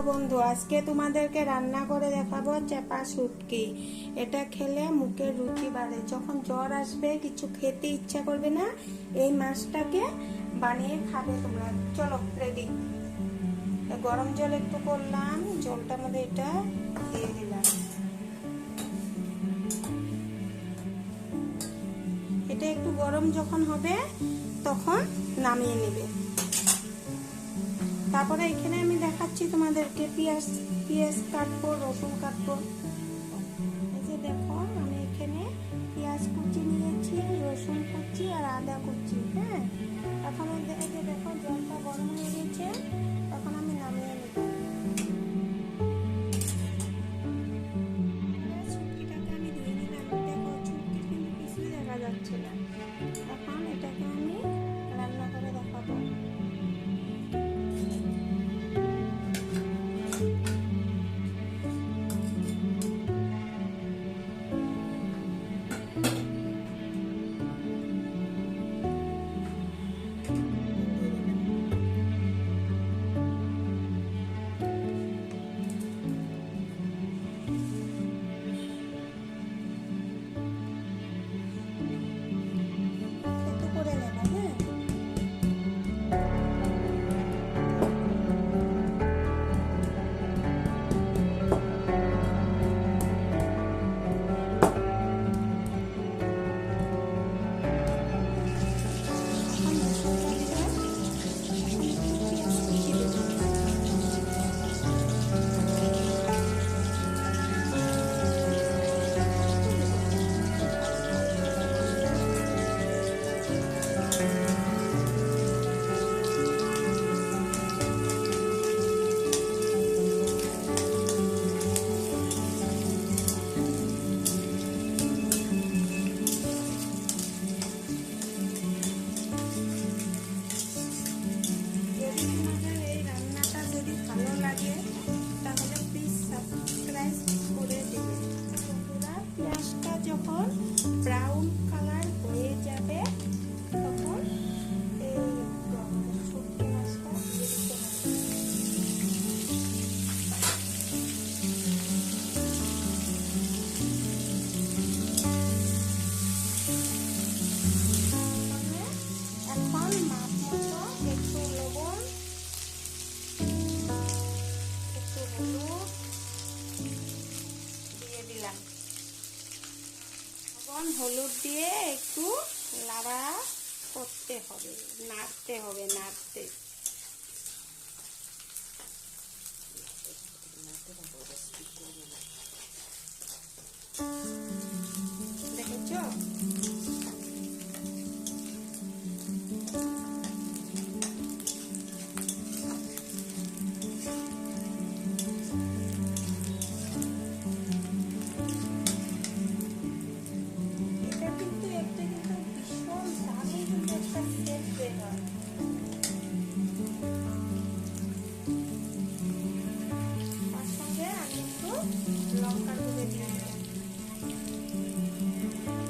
বন্ধু, আজকে তোমাদেরকে রান্না করে দেখাবো চাপা শুটকি। এটা খেলে মুখের রুচি বাড়ে। যখন জ্বর আসবে, কিছু খেতে ইচ্ছা করবে না, এই মাছটাকে বানিয়ে খাবে তোমরা। চলো রেডি। গরম জল একটু করলাম, জলটার মধ্যে এটা দিয়ে দিলাম। এটা একটু গরম যখন হবে তখন নামিয়ে নেবে। তারপরে এখানে আমি দেখাচ্ছি তোমাদেরকে পেঁয়াজ কাটবো, রসুন কাটবো। এই যে দেখো, আমি এখানে পেঁয়াজ কুচি নিয়েছি, রসুন কুচি আর আদা কুচি। হ্যাঁ, এখন এই যে দেখো জলটা গরম হয়ে গেছে, তখন আমি নামিয়ে নেব। শুটকিটাকে আমি ধুয়ে নিলাম। দেখো শুটকির কিন্তু কিছুই দেখা যাচ্ছে না। এখন এটাকে আমি রান্না করে দেখাবো। যখন ব্রাউন কালার হয়ে যাবে তখন এই শুটকি মাছটা দিয়ে দিতে হবে। এখন মাছ মতো একটু লবণ, একটু হলুদ দিয়ে দিলাম। হলুদ দিয়ে একটু লাড়া করতে হবে, নাড়তে হবে। দেখেছো? লঙ্কার গুঁড়ো দিয়ে দিলাম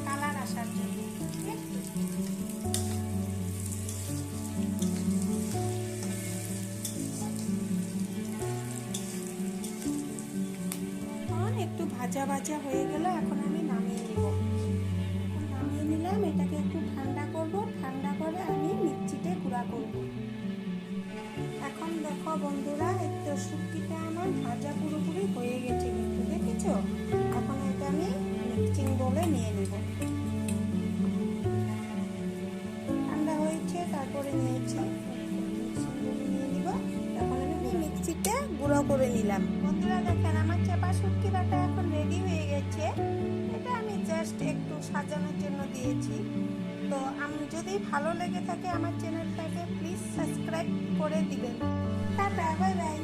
কালার আসার জন্য। একটু ভাজা ভাজা হয়ে গেল, এখন আমি নামিয়ে নেব। নামিয়ে নিলাম, এটাকে একটু ঠান্ডা করব। ঠান্ডা করে আমি মিক্সিতে গুঁড়া করব। এখন দেখো বন্ধুরা, একটু শুটকিটা আমার ভাজা পুরোপুরি হয়ে গেছে কিন্তু, দেখেছো? এখন এটা আমি মিক্সিং বলে নিয়ে নেব। ঠান্ডা হয়েছে, তারপরে নিয়েছি, মিক্সিং বলে নিয়ে নিব। এখন আমি মিক্সিতে গুঁড়ো করে নিলাম। বন্ধুরা দেখেন, আমার চাপা শুটকি বাটা এখন রেডি হয়ে গেছে। এটা আমি জাস্ট একটু সাজানোর জন্য দিয়েছি। তো যদি ভালো লেগে থাকে আমার চ্যানেলটাকে প্লিজ সাবস্ক্রাইব করে দিবেন। Tata, bye bye.